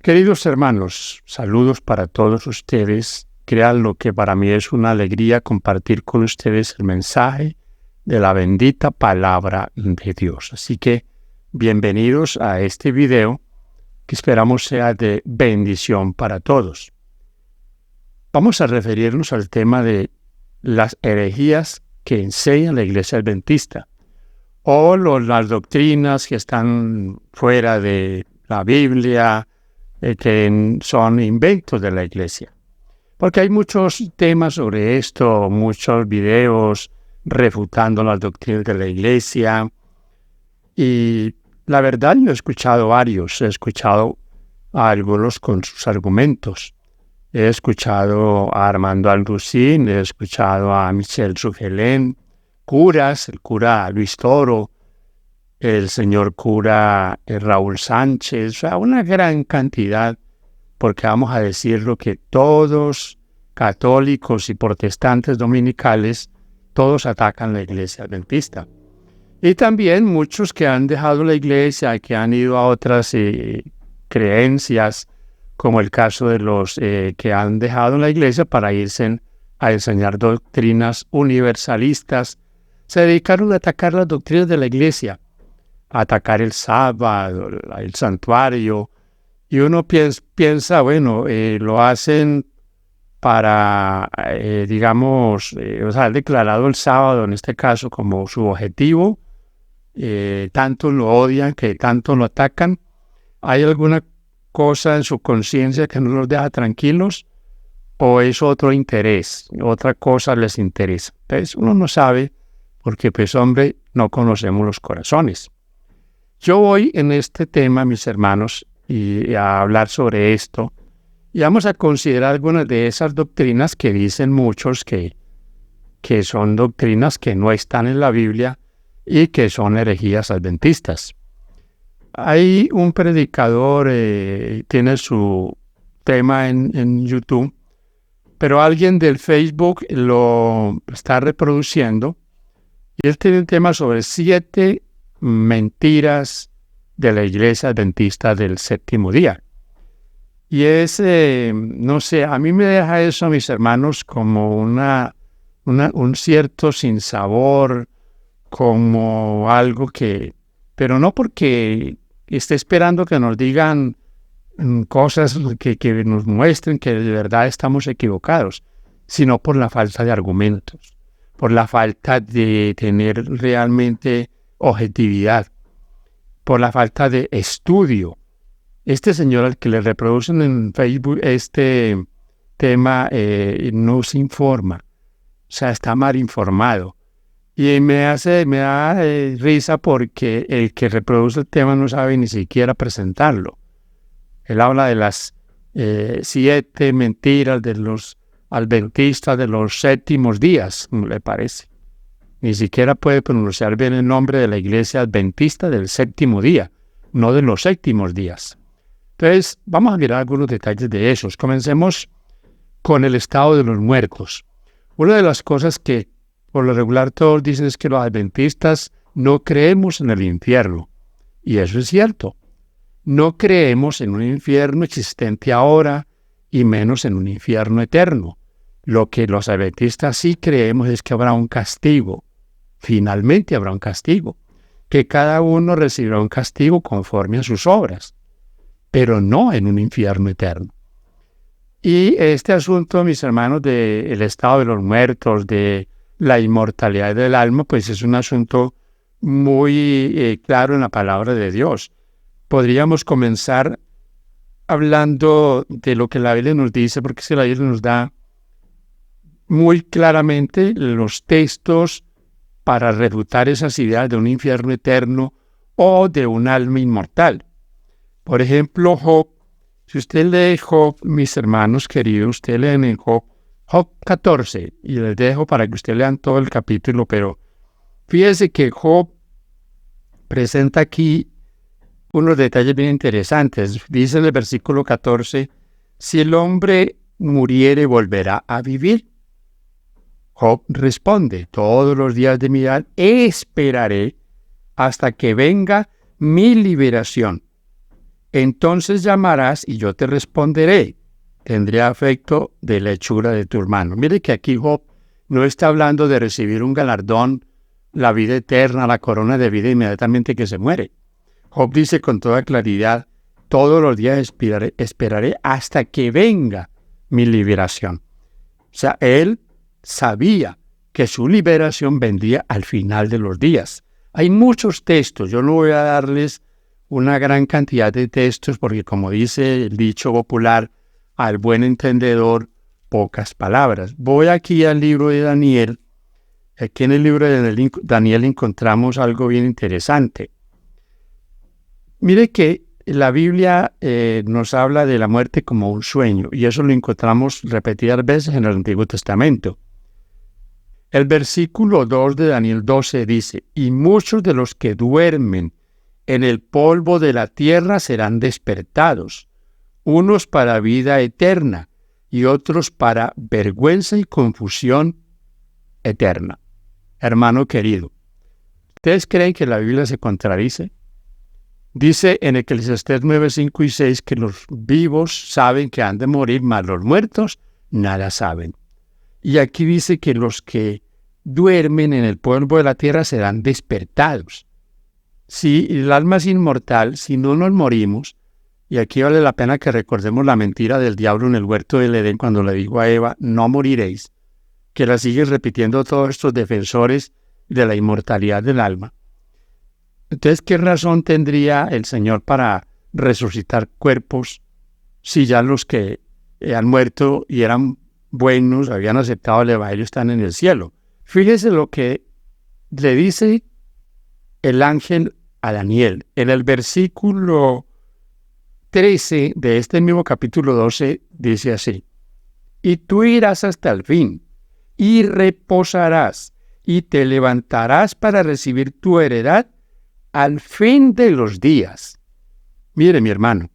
Queridos hermanos, saludos para todos ustedes. Créanlo que para mí es una alegría compartir con ustedes el mensaje de la bendita palabra de Dios. Así que bienvenidos a este video que esperamos sea de bendición para todos. Vamos a referirnos al tema de las herejías que enseña la Iglesia Adventista o las doctrinas que están fuera de la Biblia, que son inventos de la Iglesia. Porque hay muchos temas sobre esto, muchos videos refutando las doctrinas de la Iglesia. Y la verdad yo he escuchado varios, he escuchado a algunos con sus argumentos. He escuchado a Armando Alducín, he escuchado a Michel Sugelén, curas, el cura Luis Toro, el señor cura Raúl Sánchez, o sea, una gran cantidad, porque vamos a decirlo que todos, católicos y protestantes dominicales, todos atacan la Iglesia Adventista. Y también muchos que han dejado la Iglesia y que han ido a otras creencias, como el caso de los que han dejado la Iglesia para irse a enseñar doctrinas universalistas, se dedicaron a atacar las doctrinas de la Iglesia, a atacar el sábado, el santuario, y uno piensa, bueno, lo hacen para, han declarado el sábado en este caso como su objetivo, tanto lo odian, que tanto lo atacan. ¿Hay alguna cosa en su conciencia que no los deja tranquilos? ¿O es otro interés, otra cosa les interesa? Entonces uno no sabe, porque pues hombre, no conocemos los corazones. Yo voy en este tema, mis hermanos, y a hablar sobre esto, y vamos a considerar algunas de esas doctrinas que dicen muchos que son doctrinas que no están en la Biblia y que son herejías adventistas. Hay un predicador, tiene su tema en YouTube, pero alguien del Facebook lo está reproduciendo, y él tiene un tema sobre 7 mentiras de la Iglesia Adventista del séptimo día. Y es, no sé, a mí me deja eso, mis hermanos, como un cierto sinsabor, como algo pero no porque esté esperando que nos digan cosas que nos muestren que de verdad estamos equivocados, sino por la falta de argumentos, por la falta de tener realmente objetividad, por la falta de estudio. Este señor al que le reproducen en Facebook este tema no se informa, o sea, está mal informado. Y me da risa porque el que reproduce el tema no sabe ni siquiera presentarlo. Él habla de las 7 mentiras de los adventistas de los séptimos días, le parece. Ni siquiera puede pronunciar bien el nombre de la Iglesia Adventista del séptimo día, no de los séptimos días. Entonces, vamos a mirar algunos detalles de esos. Comencemos con el estado de los muertos. Una de las cosas que por lo regular todos dicen es que los adventistas no creemos en el infierno. Y eso es cierto. No creemos en un infierno existente ahora y menos en un infierno eterno. Lo que los adventistas sí creemos es que habrá un castigo. Finalmente habrá un castigo, que cada uno recibirá un castigo conforme a sus obras, pero no en un infierno eterno. Y este asunto, mis hermanos, del estado de los muertos, de la inmortalidad del alma, pues es un asunto muy claro en la palabra de Dios. Podríamos comenzar hablando de lo que la Biblia nos dice, porque si la Biblia nos da muy claramente los textos para refutar esas ideas de un infierno eterno o de un alma inmortal. Por ejemplo, Job. Si usted lee Job, mis hermanos queridos, usted leen en Job 14, y les dejo para que ustedes lean todo el capítulo, pero fíjese que Job presenta aquí unos detalles bien interesantes. Dice en el versículo 14, si el hombre muriere, ¿volverá a vivir? Job responde, todos los días de mi vida esperaré hasta que venga mi liberación. Entonces llamarás y yo te responderé. Tendré afecto de la hechura de tu hermano. Mire que aquí Job no está hablando de recibir un galardón, la vida eterna, la corona de vida inmediatamente que se muere. Job dice con toda claridad, todos los días esperaré hasta que venga mi liberación. O sea, él sabía que su liberación vendría al final de los días. Hay muchos textos, yo no voy a darles una gran cantidad de textos porque, como dice el dicho popular, al buen entendedor, pocas palabras. Voy aquí al libro de Daniel. Aquí en el libro de Daniel encontramos algo bien interesante. Mire que la Biblia nos habla de la muerte como un sueño, y eso lo encontramos repetidas veces en el Antiguo Testamento. El versículo 2 de Daniel 12 dice, y muchos de los que duermen en el polvo de la tierra serán despertados, unos para vida eterna y otros para vergüenza y confusión eterna. Hermano querido, ¿ustedes creen que la Biblia se contradice? Dice en Eclesiastés 9, 5 y 6 que los vivos saben que han de morir, mas los muertos nada saben. Y aquí dice que los que duermen en el polvo de la tierra serán despertados. Si el alma es inmortal, si no nos morimos, y aquí vale la pena que recordemos la mentira del diablo en el huerto del Edén cuando le dijo a Eva, no moriréis, que la siguen repitiendo todos estos defensores de la inmortalidad del alma. Entonces, ¿qué razón tendría el Señor para resucitar cuerpos si ya los que han muerto y eran buenos, habían aceptado el Evangelio, están en el cielo? Fíjese lo que le dice el ángel a Daniel. En el versículo 13 de este mismo capítulo 12 dice así, y tú irás hasta el fin, y reposarás, y te levantarás para recibir tu heredad al fin de los días. Mire, mi hermano,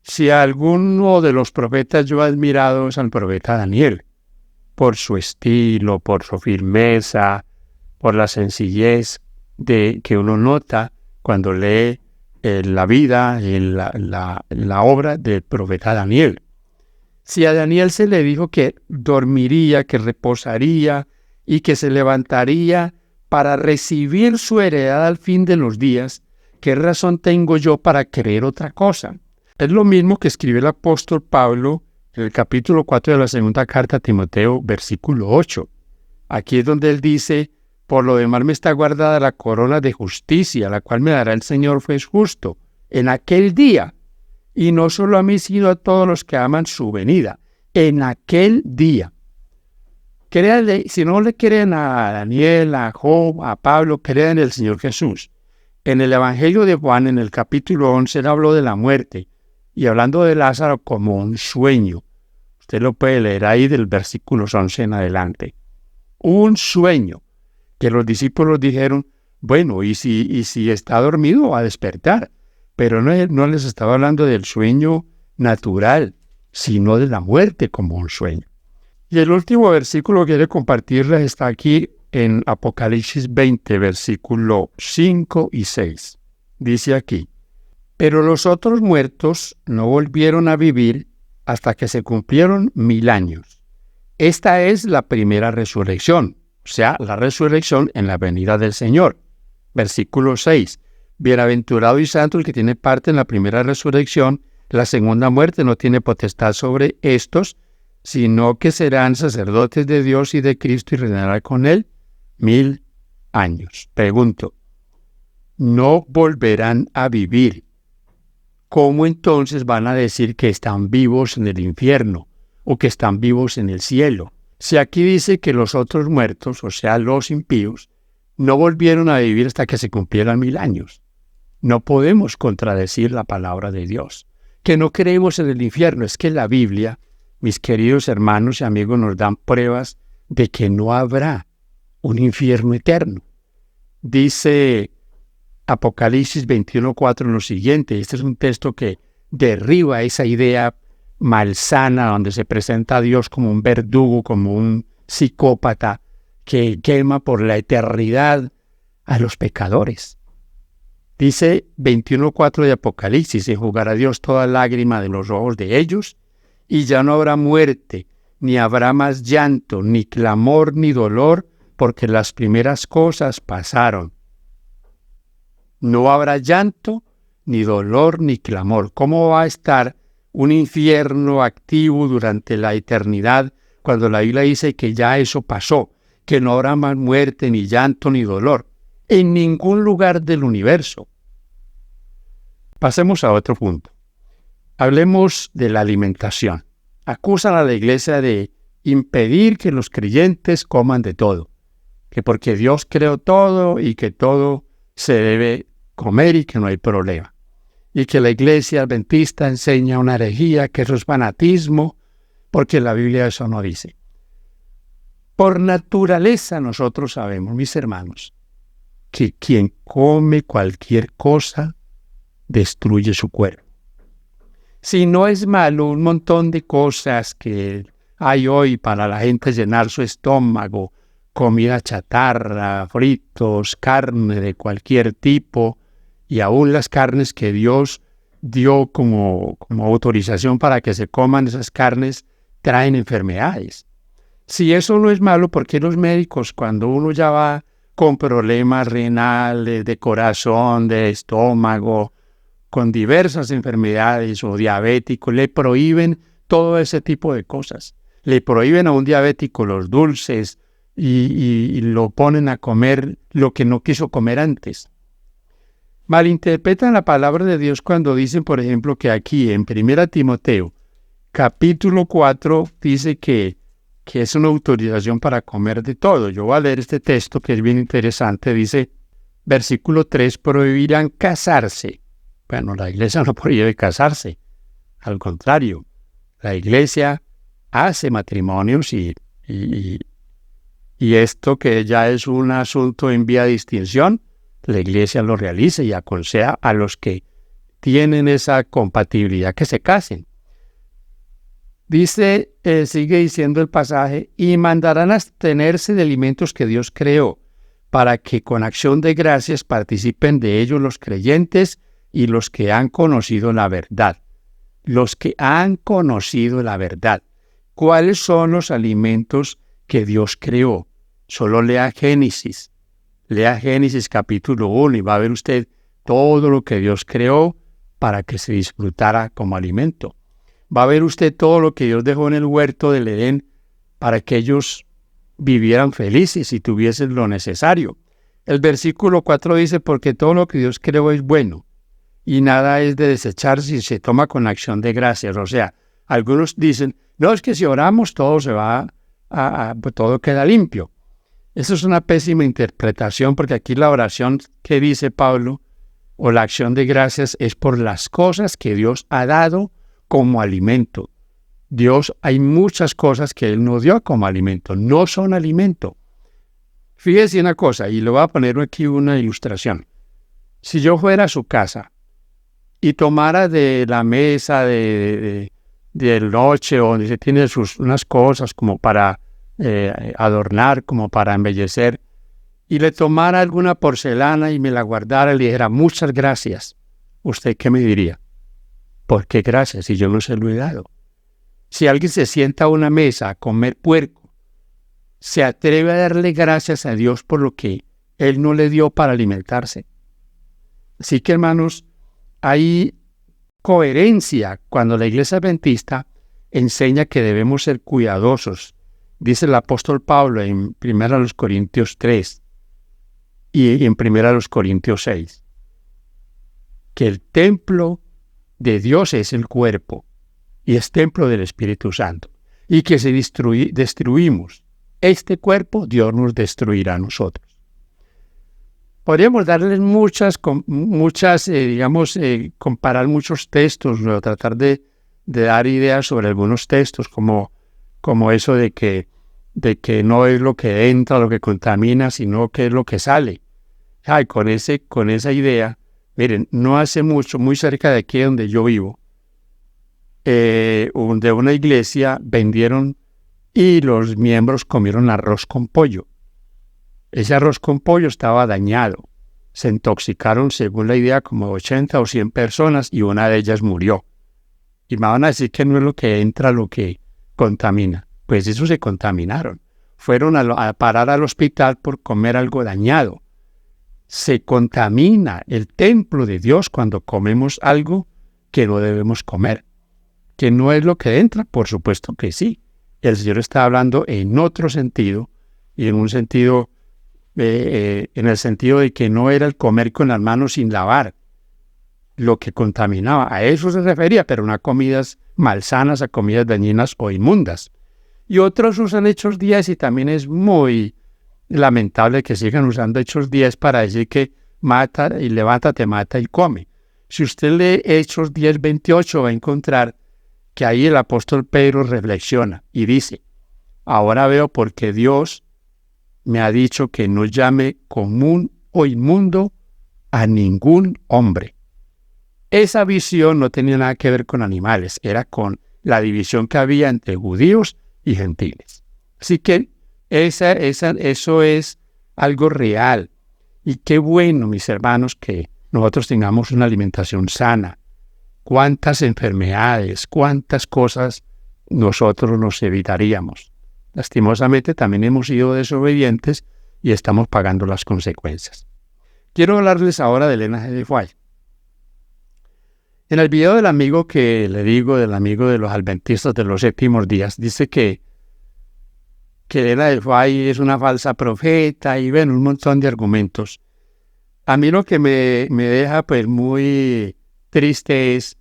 si a alguno de los profetas yo he admirado es al profeta Daniel, por su estilo, por su firmeza, por la sencillez que uno nota cuando lee la vida, la obra del profeta Daniel. Si a Daniel se le dijo que dormiría, que reposaría y que se levantaría para recibir su heredad al fin de los días, ¿qué razón tengo yo para creer otra cosa? Es lo mismo que escribe el apóstol Pablo en el capítulo 4 de la segunda carta a Timoteo, versículo 8. Aquí es donde él dice, por lo demás me está guardada la corona de justicia, la cual me dará el Señor juez justo, en aquel día, y no solo a mí, sino a todos los que aman su venida, en aquel día. Créanle, si no le creen a Daniel, a Job, a Pablo, crean en el Señor Jesús. En el Evangelio de Juan, en el capítulo 11, él habló de la muerte, y hablando de Lázaro como un sueño. Usted lo puede leer ahí del versículo 11 en adelante. Un sueño, que los discípulos dijeron, bueno, y si está dormido va a despertar. Pero no les estaba hablando del sueño natural, sino de la muerte como un sueño. Y el último versículo que quiero compartirles está aquí en Apocalipsis 20, versículo 5 y 6. Dice aquí, pero los otros muertos no volvieron a vivir hasta que se cumplieron 1000 años. Esta es la primera resurrección, o sea, la resurrección en la venida del Señor. Versículo 6. Bienaventurado y santo el que tiene parte en la primera resurrección, la segunda muerte no tiene potestad sobre estos, sino que serán sacerdotes de Dios y de Cristo y reinarán con él 1000 años. Pregunto, ¿no volverán a vivir? ¿Cómo entonces van a decir que están vivos en el infierno o que están vivos en el cielo? Si aquí dice que los otros muertos, o sea, los impíos, no volvieron a vivir hasta que se cumplieran 1000 años. No podemos contradecir la palabra de Dios. Que no creemos en el infierno, es que la Biblia, mis queridos hermanos y amigos, nos dan pruebas de que no habrá un infierno eterno. Dice Apocalipsis 21:4 lo siguiente, este es un texto que derriba esa idea malsana donde se presenta a Dios como un verdugo, como un psicópata que quema por la eternidad a los pecadores. Dice 21:4 de Apocalipsis, enjugará Dios toda lágrima de los ojos de ellos, y ya no habrá muerte, ni habrá más llanto, ni clamor, ni dolor, porque las primeras cosas pasaron. No habrá llanto, ni dolor, ni clamor. ¿Cómo va a estar un infierno activo durante la eternidad cuando la Biblia dice que ya eso pasó, que no habrá más muerte, ni llanto, ni dolor? En ningún lugar del universo. Pasemos a otro punto. Hablemos de la alimentación. Acusan a la iglesia de impedir que los creyentes coman de todo, que porque Dios creó todo y que todo se debe comer y que no hay problema. Y que la iglesia adventista enseña una herejía, que eso es fanatismo, porque la Biblia eso no dice. Por naturaleza nosotros sabemos, mis hermanos, que quien come cualquier cosa destruye su cuerpo. Si no es malo un montón de cosas que hay hoy para la gente llenar su estómago, comida chatarra, fritos, carne de cualquier tipo, y aún las carnes que Dios dio como autorización para que se coman, esas carnes traen enfermedades. Si eso no es malo, ¿por qué los médicos, cuando uno ya va con problemas renales, de corazón, de estómago, con diversas enfermedades o diabético, le prohíben todo ese tipo de cosas? Le prohíben a un diabético los dulces y lo ponen a comer lo que no quiso comer antes. Malinterpretan la palabra de Dios cuando dicen, por ejemplo, que aquí en 1 Timoteo, capítulo 4, dice que es una autorización para comer de todo. Yo voy a leer este texto que es bien interesante. Dice, versículo 3, prohibirán casarse. Bueno, la iglesia no prohíbe casarse. Al contrario, la iglesia hace matrimonios y esto que ya es un asunto en vía de distinción, la iglesia lo realiza y aconseja a los que tienen esa compatibilidad que se casen. Dice, sigue diciendo el pasaje, y mandarán a abstenerse de alimentos que Dios creó, para que con acción de gracias participen de ellos los creyentes y los que han conocido la verdad. Los que han conocido la verdad. ¿Cuáles son los alimentos que Dios creó? Solo lea Génesis. Lea Génesis capítulo 1 y va a ver usted todo lo que Dios creó para que se disfrutara como alimento. Va a ver usted todo lo que Dios dejó en el huerto del Edén para que ellos vivieran felices y tuviesen lo necesario. El versículo 4 dice, porque todo lo que Dios creó es bueno y nada es de desechar si se toma con acción de gracias. O sea, algunos dicen, no, es que si oramos todo se va todo queda limpio. Eso es una pésima interpretación, porque aquí la oración que dice Pablo, o la acción de gracias, es por las cosas que Dios ha dado como alimento. Dios, hay muchas cosas que Él nos dio como alimento, no son alimento. Fíjese una cosa, y le voy a poner aquí una ilustración. Si yo fuera a su casa y tomara de la mesa de noche, donde se tiene unas cosas como para adornar, como para embellecer, y le tomara alguna porcelana y me la guardara y le dijera, muchas gracias, ¿usted qué me diría? ¿Por qué gracias? Si yo no se lo he dado. Si alguien se sienta a una mesa a comer puerco, ¿se atreve a darle gracias a Dios por lo que Él no le dio para alimentarse? Así que, hermanos, hay coherencia cuando la iglesia adventista enseña que debemos ser cuidadosos. Dice el apóstol Pablo en 1 Corintios 3 y en 1 Corintios 6, que el templo de Dios es el cuerpo y es templo del Espíritu Santo, y que si destruimos este cuerpo, Dios nos destruirá a nosotros. Podríamos darles comparar muchos textos, o tratar de dar ideas sobre algunos textos, como eso de que no es lo que entra lo que contamina, sino que es lo que sale. Con esa idea, miren, no hace mucho, muy cerca de aquí donde yo vivo, de una iglesia vendieron y los miembros comieron arroz con pollo. Ese arroz con pollo estaba dañado se intoxicaron, según la idea, como 80 o 100 personas y una de ellas murió. Y me van a decir que no es lo que entra lo que contamina. Pues eso se contaminaron. Fueron a parar al hospital por comer algo dañado. Se contamina el templo de Dios cuando comemos algo que no debemos comer. ¿Que no es lo que entra? Por supuesto que sí. El Señor está hablando en otro sentido, y en un sentido, en el sentido de que no era el comer con las manos sin lavar lo que contaminaba. A eso se refería, pero no a comidas malsanas, a comidas dañinas o inmundas. Y otros usan Hechos 10 y también es muy lamentable que sigan usando Hechos 10 para decir que mata y levántate, mata y come. Si usted lee Hechos 10:28 va a encontrar que ahí el apóstol Pedro reflexiona y dice: ahora veo porque Dios me ha dicho que no llame común o inmundo a ningún hombre. Esa visión no tenía nada que ver con animales, era con la división que había entre judíos y gentiles. Así que eso es algo real. Y qué bueno, mis hermanos, que nosotros tengamos una alimentación sana. Cuántas enfermedades, cuántas cosas nosotros nos evitaríamos. Lastimosamente también hemos sido desobedientes y estamos pagando las consecuencias. Quiero hablarles ahora de Elena G. de White. En el video del amigo que le digo, del amigo de los adventistas de los séptimos días, dice que Elena de White es una falsa profeta y ven un montón de argumentos. A mí lo que me deja pues muy triste es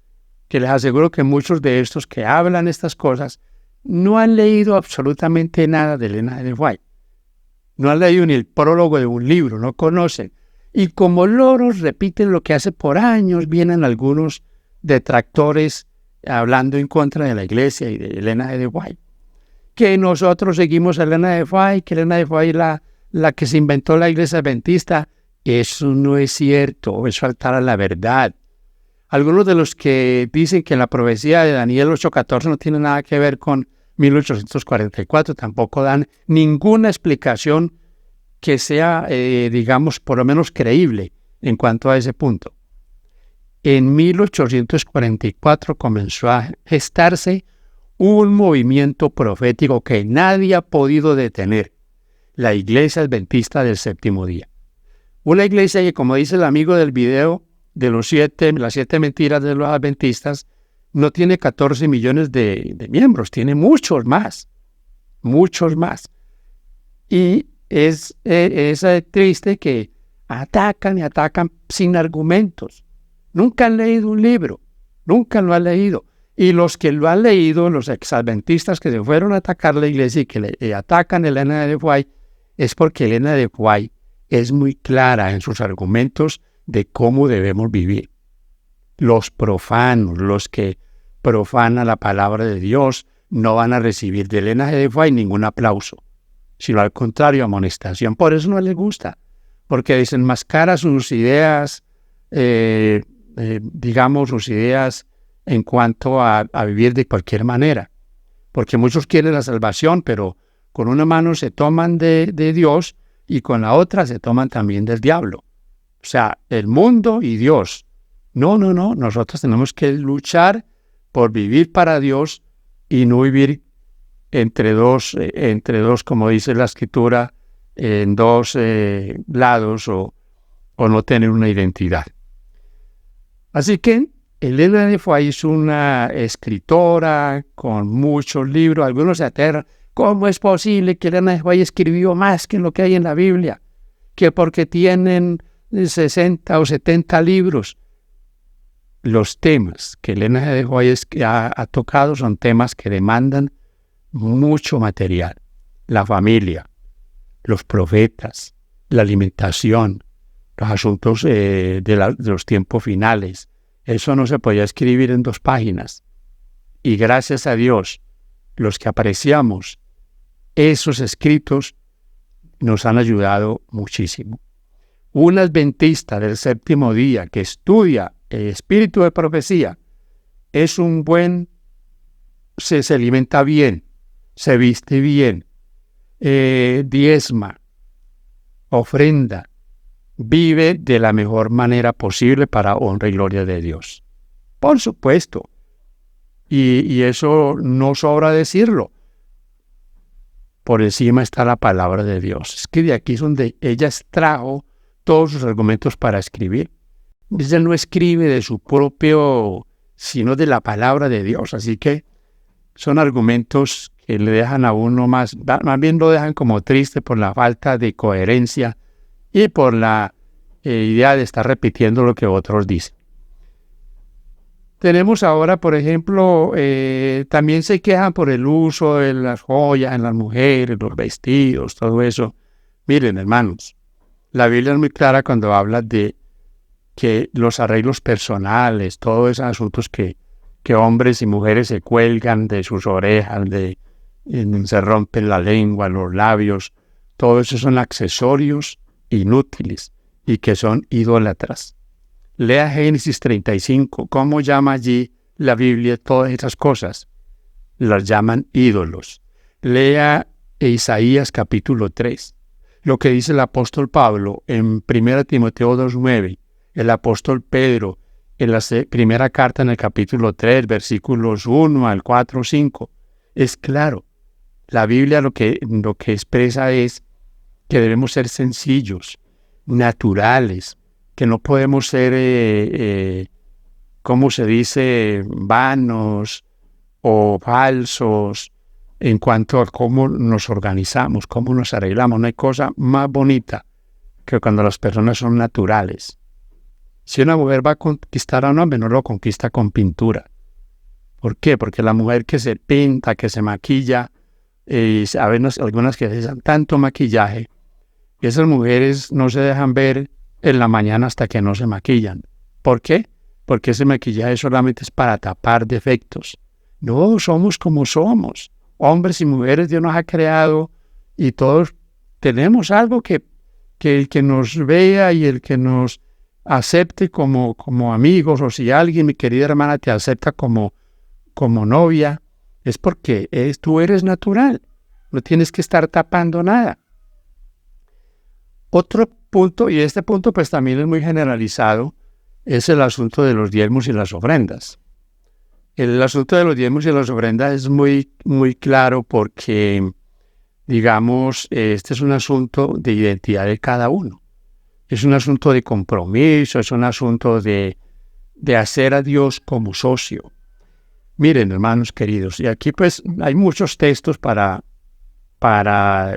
que les aseguro que muchos de estos que hablan estas cosas no han leído absolutamente nada de Elena de White. No han leído ni el prólogo de un libro, no conocen. Y como loros repiten lo que hace por años, vienen algunos detractores hablando en contra de la iglesia y de Elena de White. Que nosotros seguimos a Elena de White, que Elena de White es la que se inventó la iglesia adventista. Eso no es cierto, es faltar a la verdad. Algunos de los que dicen que la profecía de Daniel 8:14 no tiene nada que ver con 1844, tampoco dan ninguna explicación que sea, digamos, por lo menos creíble en cuanto a ese punto. En 1844 comenzó a gestarse un movimiento profético que nadie ha podido detener, la Iglesia Adventista del Séptimo Día. Una iglesia que, como dice el amigo del video de las 7 mentiras de los adventistas, no tiene 14 millones de miembros, tiene muchos más. Y es triste que atacan y atacan sin argumentos. Nunca han leído un libro, nunca lo han leído. Y los que lo han leído, los exadventistas que se fueron a atacar la iglesia y que le atacan a Elena de White, es porque Elena de White es muy clara en sus argumentos de cómo debemos vivir. Los profanos, los que profanan la palabra de Dios, no van a recibir de Elena de White ningún aplauso, sino al contrario, amonestación. Por eso no les gusta, porque desenmascara sus ideas, digamos, sus ideas en cuanto a vivir de cualquier manera. Porque muchos quieren la salvación, pero con una mano se toman de Dios y con la otra se toman también del diablo. O sea, el mundo y Dios. No. Nosotros tenemos que luchar por vivir para Dios y no vivir entre dos, como dice la Escritura, en dos lados o no tener una identidad. Así que Elena de White es una escritora con muchos libros. Algunos se aterran. ¿Cómo es posible que Elena de White escribió más que lo que hay en la Biblia? Que porque tienen 60 o 70 libros. Los temas que Elena de White ha tocado son temas que demandan mucho material. La familia, los profetas, la alimentación, los asuntos de los tiempos finales. Eso no se podía escribir en 2 páginas. Y gracias a Dios, los que apreciamos esos escritos nos han ayudado muchísimo. Un adventista del séptimo día que estudia el espíritu de profecía es un buen, se alimenta bien, se viste bien, diezma, ofrenda, vive de la mejor manera posible para honra y gloria de Dios. Por supuesto. Y eso no sobra decirlo. Por encima está la palabra de Dios. Es que de aquí es donde ella extrajo todos sus argumentos para escribir. Ella no escribe de su propio, sino de la palabra de Dios. Así que son argumentos que le dejan a uno más bien lo dejan como triste por la falta de coherencia y por la idea de estar repitiendo lo que otros dicen. Tenemos ahora, por ejemplo, también se quejan por el uso de las joyas en las mujeres, los vestidos, todo eso. Miren, hermanos, la Biblia es muy clara cuando habla de que los arreglos personales, todos esos asuntos que hombres y mujeres se cuelgan de sus orejas, se rompen la lengua, los labios, todo eso son accesorios inútiles y que son idólatras. Lea Génesis 35, ¿cómo llama allí la Biblia todas esas cosas? Las llaman ídolos. Lea Isaías capítulo 3, lo que dice el apóstol Pablo en 1 Timoteo 2:9, el apóstol Pedro en la primera carta en el capítulo 3, versículos 1 al 4, 5. Es claro, la Biblia lo que expresa es que debemos ser sencillos, naturales, que no podemos ser, ¿cómo se dice?, vanos o falsos en cuanto a cómo nos organizamos, cómo nos arreglamos. No hay cosa más bonita que cuando las personas son naturales. Si una mujer va a conquistar a un hombre, no lo conquista con pintura. ¿Por qué? Porque la mujer que se pinta, que se maquilla, a veces algunas que usan tanto maquillaje, esas mujeres no se dejan ver en la mañana hasta que no se maquillan. ¿Por qué? Porque ese maquillaje solamente es para tapar defectos. No, somos como somos. Hombres y mujeres Dios nos ha creado y todos tenemos algo que nos vea y el que nos acepte como amigos, o si alguien, mi querida hermana, te acepta como novia, es porque tú eres natural. No tienes que estar tapando nada. Otro punto, y este punto pues también es muy generalizado, es el asunto de los diezmos y las ofrendas. El asunto de los diezmos y las ofrendas es muy, muy claro porque, digamos, este es un asunto de identidad de cada uno. Es un asunto de compromiso, es un asunto de hacer a Dios como socio. Miren, hermanos queridos, y aquí pues hay muchos textos para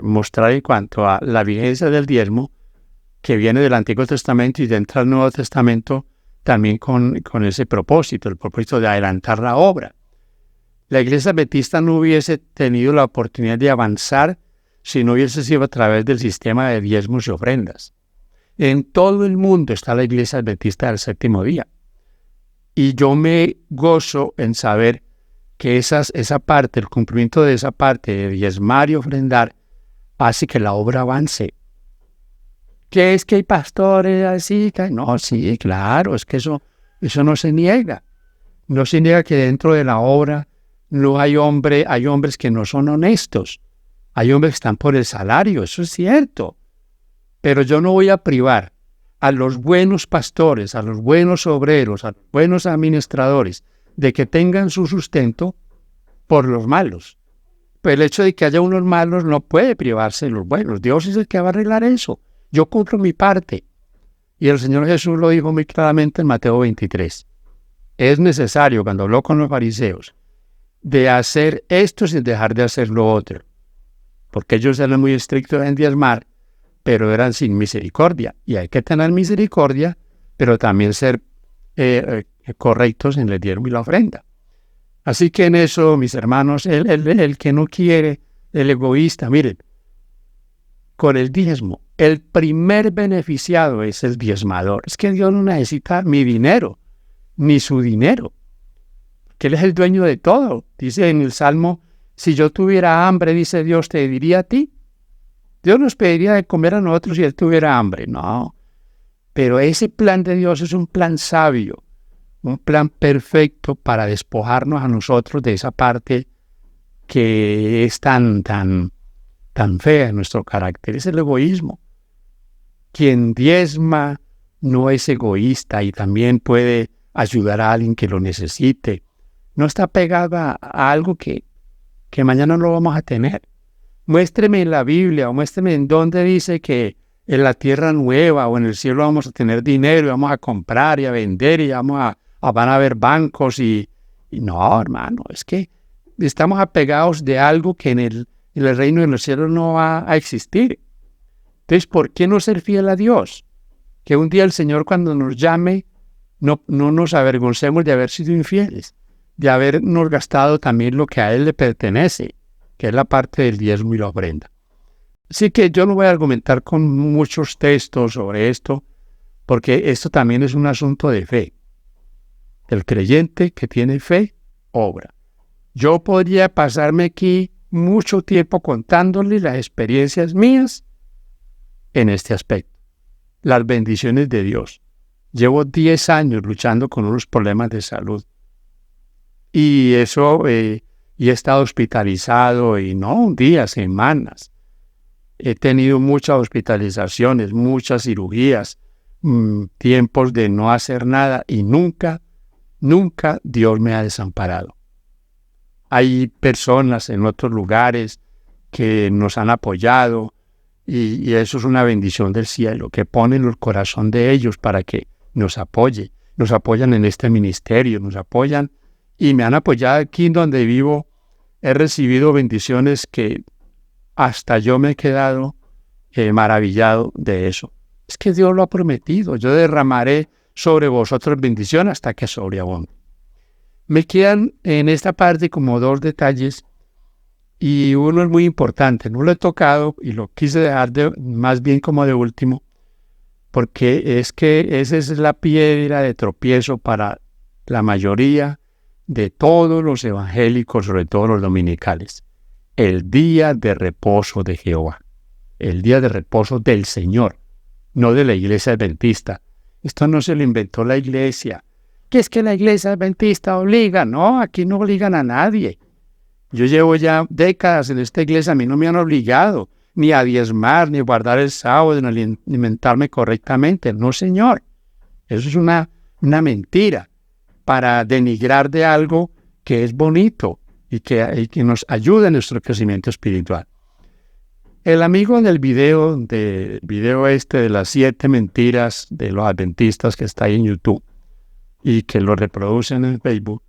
mostrar en cuanto a la vigencia del diezmo, que viene del Antiguo Testamento y entra al Nuevo Testamento también con ese propósito, el propósito de adelantar la obra. La Iglesia Adventista no hubiese tenido la oportunidad de avanzar si no hubiese sido a través del sistema de diezmos y ofrendas. En todo el mundo está la Iglesia Adventista del Séptimo Día. Y yo me gozo en saber que esa parte, el cumplimiento de esa parte de diezmar y ofrendar, hace que la obra avance. ¿Qué es que hay pastores así? No, sí, claro, es que eso no se niega. No se niega que dentro de la obra no hay hombres que no son honestos. Hay hombres que están por el salario, eso es cierto. Pero yo no voy a privar a los buenos pastores, a los buenos obreros, a los buenos administradores, de que tengan su sustento por los malos. Pues el hecho de que haya unos malos no puede privarse de los buenos. Dios es el que va a arreglar eso. Yo cumplo mi parte. Y el Señor Jesús lo dijo muy claramente en Mateo 23. Es necesario, cuando habló con los fariseos, de hacer esto sin dejar de hacer lo otro. Porque ellos eran muy estrictos en diezmar, pero eran sin misericordia. Y hay que tener misericordia, pero también ser correctos en el diezmo y la ofrenda. Así que en eso, mis hermanos, el que no quiere, el egoísta, miren, con el diezmo, el primer beneficiado es el diezmador. Es que Dios no necesita mi dinero, ni su dinero, que Él es el dueño de todo. Dice en el Salmo, si yo tuviera hambre, dice Dios, te diría a ti. Dios nos pediría de comer a nosotros si Él tuviera hambre. No, pero ese plan de Dios es un plan sabio, un plan perfecto para despojarnos a nosotros de esa parte que es tan fea en nuestro carácter. Es el egoísmo. Quien diezma no es egoísta y también puede ayudar a alguien que lo necesite. No está pegada a algo que mañana no lo vamos a tener. Muéstreme en la Biblia o muéstreme en dónde dice que en la tierra nueva o en el cielo vamos a tener dinero y vamos a comprar y a vender y van a haber bancos y no, hermano, es que estamos apegados de algo que en el reino de los cielos no va a existir. Entonces, ¿por qué no ser fiel a Dios? Que un día el Señor cuando nos llame no nos avergoncemos de haber sido infieles, de habernos gastado también lo que a Él le pertenece, que es la parte del diezmo y la ofrenda. Así que yo no voy a argumentar con muchos textos sobre esto, porque esto también es un asunto de fe. El creyente que tiene fe, obra. Yo podría pasarme aquí mucho tiempo contándole las experiencias mías en este aspecto. Las bendiciones de Dios. Llevo 10 años luchando con unos problemas de salud. Y eso, y he estado hospitalizado, y no un día, semanas. He tenido muchas hospitalizaciones, muchas cirugías, tiempos de no hacer nada, y nunca Dios me ha desamparado. Hay personas en otros lugares que nos han apoyado, y eso es una bendición del cielo, que ponen el corazón de ellos para que nos apoye. Nos apoyan en este ministerio, nos apoyan, y me han apoyado aquí donde vivo. He recibido bendiciones que hasta yo me he quedado maravillado de eso. Es que Dios lo ha prometido. Yo derramaré sobre vosotros bendición hasta que sobreabunde. Me quedan en esta parte como 2 detalles, y uno es muy importante. No lo he tocado y lo quise dejar más bien como de último, porque es que esa es la piedra de tropiezo para la mayoría de todos los evangélicos, sobre todo los dominicales. El día de reposo de Jehová. El día de reposo del Señor, no de la iglesia adventista. Esto no se lo inventó la iglesia. ¿Qué es que la iglesia adventista obliga? No, aquí no obligan a nadie. Yo llevo ya décadas en esta iglesia, a mí no me han obligado ni a diezmar, ni a guardar el sábado, ni a alimentarme correctamente. No, Señor. Eso es una mentira para denigrar de algo que es bonito y que nos ayuda en nuestro crecimiento espiritual. El amigo del video de las 7 mentiras de los adventistas que está ahí en YouTube y que lo reproducen en Facebook,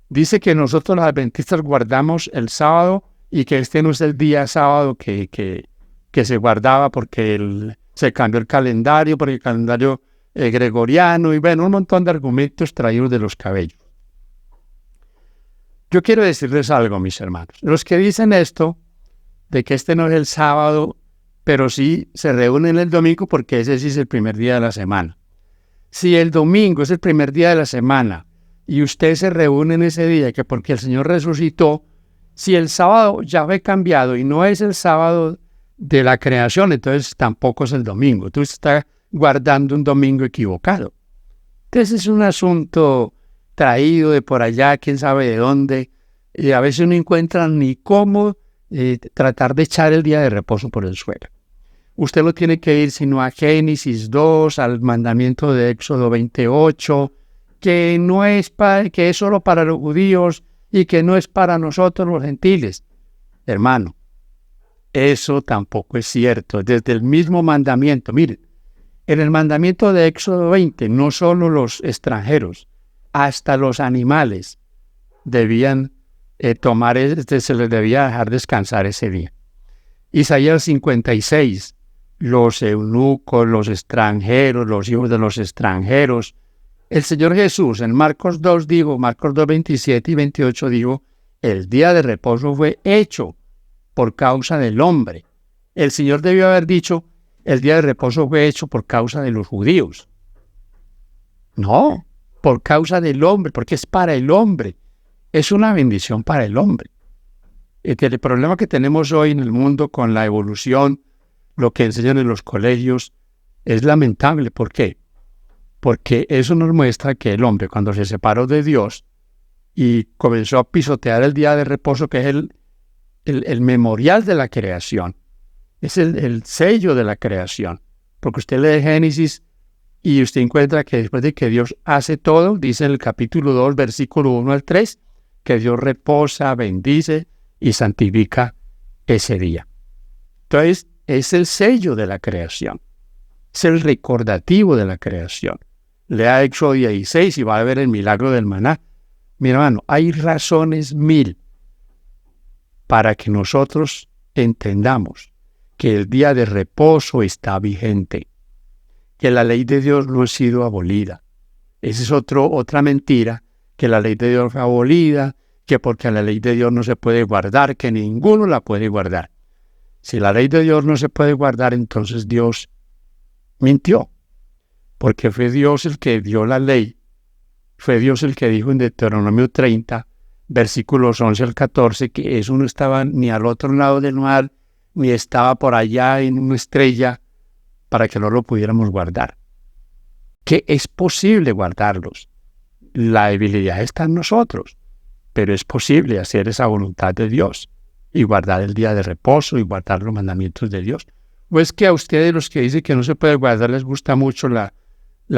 dice que nosotros los adventistas guardamos el sábado y que este no es el día sábado que se guardaba porque se cambió el calendario, porque el calendario gregoriano, y bueno, un montón de argumentos traídos de los cabellos. Yo quiero decirles algo, mis hermanos. Los que dicen esto, de que este no es el sábado, pero sí se reúnen el domingo porque ese sí es el primer día de la semana. Si el domingo es el primer día de la semana y usted se reúne en ese día, que porque el Señor resucitó, si el sábado ya fue cambiado y no es el sábado de la creación, entonces tampoco es el domingo. Entonces está guardando un domingo equivocado. Entonces es un asunto traído de por allá, quién sabe de dónde, y a veces no encuentran ni cómo tratar de echar el día de reposo por el suelo. Usted no tiene que ir sino a Génesis 2, al mandamiento de Éxodo 28, que que es solo para los judíos y que no es para nosotros los gentiles. Hermano, eso tampoco es cierto. Desde el mismo mandamiento, miren, en el mandamiento de Éxodo 20, no solo los extranjeros, hasta los animales debían se les debía dejar descansar ese día. Isaías 56, los eunucos, los extranjeros, los hijos de los extranjeros. El Señor Jesús en Marcos 2 dijo, Marcos 2, 27 y 28 dijo, el día de reposo fue hecho por causa del hombre. El Señor debió haber dicho, el día de reposo fue hecho por causa de los judíos. No, por causa del hombre, porque es para el hombre. Es una bendición para el hombre. El problema que tenemos hoy en el mundo con la evolución, lo que enseñan en los colegios, es lamentable. ¿Por qué? Porque eso nos muestra que el hombre, cuando se separó de Dios y comenzó a pisotear el día de reposo, que es el memorial de la creación, es el sello de la creación, porque usted lee Génesis y usted encuentra que después de que Dios hace todo, dice en el capítulo 2, versículo 1 al 3, que Dios reposa, bendice y santifica ese día. Entonces, es el sello de la creación, es el recordativo de la creación. Lea Éxodo 16 y va a ver el milagro del maná. Mi hermano, hay razones mil para que nosotros entendamos que el día de reposo está vigente, que la ley de Dios no ha sido abolida. Esa es otra mentira, que la ley de Dios fue abolida, que porque la ley de Dios no se puede guardar, que ninguno la puede guardar. Si la ley de Dios no se puede guardar, entonces Dios mintió, porque fue Dios el que dio la ley, fue Dios el que dijo en Deuteronomio 30, versículos 11 al 14, que eso no estaba ni al otro lado del mar, ni estaba por allá en una estrella, para que no lo pudiéramos guardar. Que es posible guardarlos. La debilidad está en nosotros, pero es posible hacer esa voluntad de Dios y guardar el día de reposo y guardar los mandamientos de Dios. ¿O es que a ustedes, los que dicen que no se puede guardar, les gusta mucho el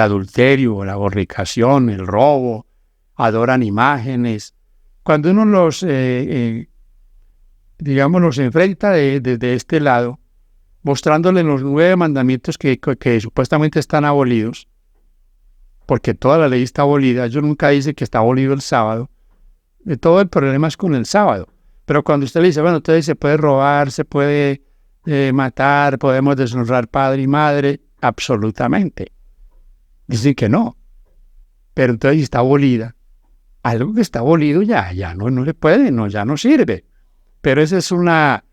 adulterio, la fornicación, el robo, adoran imágenes? Cuando uno los enfrenta desde este lado, mostrándoles los 9 mandamientos que supuestamente están abolidos, porque toda la ley está abolida. Ellos nunca dicen que está abolido el sábado. Todo el problema es con el sábado. Pero cuando usted le dice, bueno, entonces se puede robar, se puede matar, podemos deshonrar padre y madre, absolutamente. Dicen que no. Pero entonces está abolida. Algo que está abolido ya no se puede, ya no sirve. Pero esa es una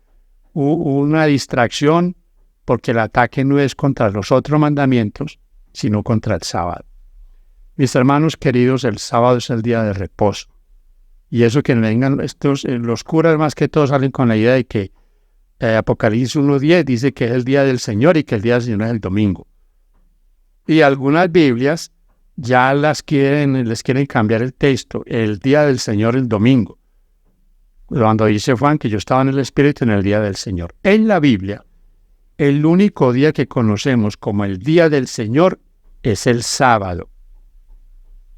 distracción, porque el ataque no es contra los otros mandamientos, sino contra el sábado. Mis hermanos queridos, el sábado es el día de reposo. Y eso que vengan los curas más que todos salen con la idea de que Apocalipsis 1:10 dice que es el día del Señor y que el día del Señor es el domingo. Y algunas Biblias ya les quieren cambiar el texto, el día del Señor el domingo. Cuando dice Juan que yo estaba en el Espíritu en el día del Señor. En la Biblia, el único día que conocemos como el día del Señor es el sábado.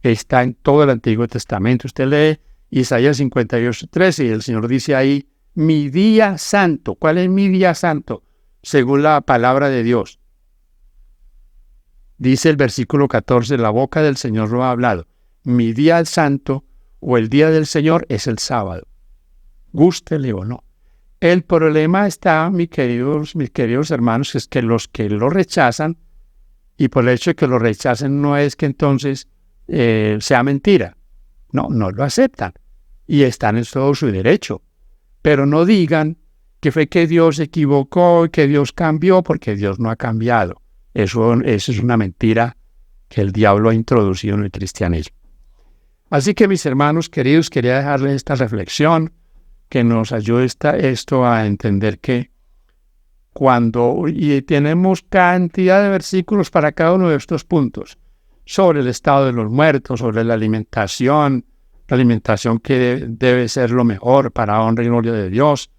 Está en todo el Antiguo Testamento. Usted lee Isaías 58:13 y el Señor dice ahí, mi día santo. ¿Cuál es mi día santo? Según la palabra de Dios. Dice el versículo 14, la boca del Señor lo ha hablado. Mi día santo o el día del Señor es el sábado. Gústele o no. El problema está, mis queridos hermanos, es que los que lo rechazan, y por el hecho de que lo rechacen no es que entonces sea mentira. No lo aceptan. Y están en todo su derecho. Pero no digan que fue que Dios se equivocó y que Dios cambió, porque Dios no ha cambiado. Eso es una mentira que el diablo ha introducido en el cristianismo. Así que, mis hermanos queridos, quería dejarles esta reflexión que nos ayude esto a entender que y tenemos cantidad de versículos para cada uno de estos puntos, sobre el estado de los muertos, sobre la alimentación que debe ser lo mejor para honra y gloria de Dios.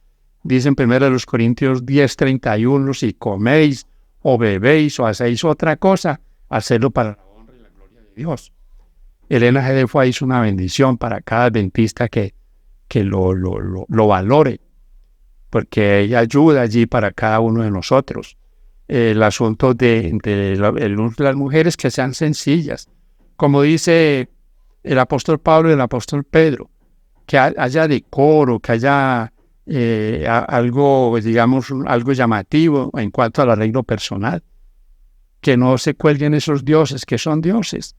Dicen 1 Corintios 10:31, si coméis o bebéis o hacéis otra cosa, hacedlo para la honra y la gloria de Dios. Elena G. de Foix hizo una bendición para cada adventista que lo valore, porque ella ayuda allí para cada uno de nosotros. El asunto de las mujeres que sean sencillas, como dice el apóstol Pablo y el apóstol Pedro, que haya decoro, que haya algo llamativo en cuanto al arreglo personal, que no se cuelguen esos dioses que son dioses.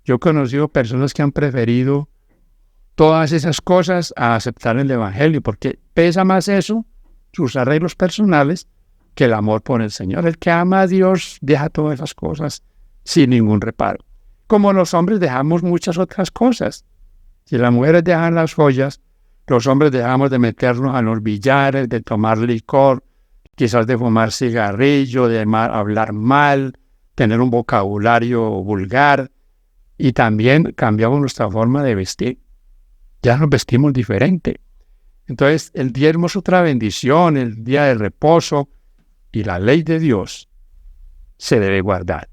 Yo he conocido personas que han preferido todas esas cosas a aceptar el Evangelio, porque pesa más eso, sus arreglos personales, que el amor por el Señor. El que ama a Dios deja todas esas cosas sin ningún reparo. Como los hombres dejamos muchas otras cosas. Si las mujeres dejan las joyas, los hombres dejamos de meternos a los billares, de tomar licor, quizás de fumar cigarrillo, de hablar mal, tener un vocabulario vulgar, y también cambiamos nuestra forma de vestir. Ya nos vestimos diferente. Entonces, el diezmo es otra bendición, el día de reposo y la ley de Dios se debe guardar.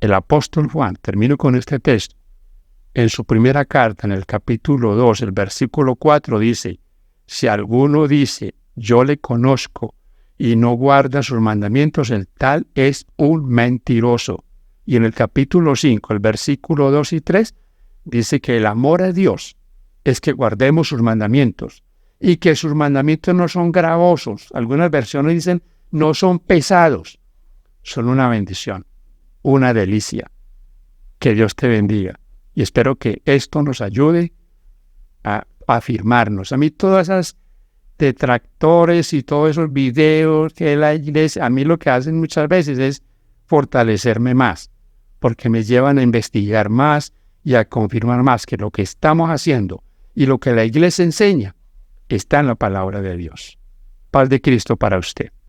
El apóstol Juan, termino con este texto, en su primera carta, en el capítulo 2, el versículo 4, dice, si alguno dice, yo le conozco, y no guarda sus mandamientos, el tal es un mentiroso. Y en el capítulo 5, el versículo 2 y 3, dice que el amor a Dios es que guardemos sus mandamientos, y que sus mandamientos no son gravosos. Algunas versiones dicen, no son pesados, son una bendición, una delicia. Que Dios te bendiga. Y espero que esto nos ayude a afirmarnos. A mí todas esas detractores y todos esos videos que la iglesia, a mí lo que hacen muchas veces es fortalecerme más, porque me llevan a investigar más y a confirmar más que lo que estamos haciendo y lo que la iglesia enseña está en la palabra de Dios. Paz de Cristo para usted.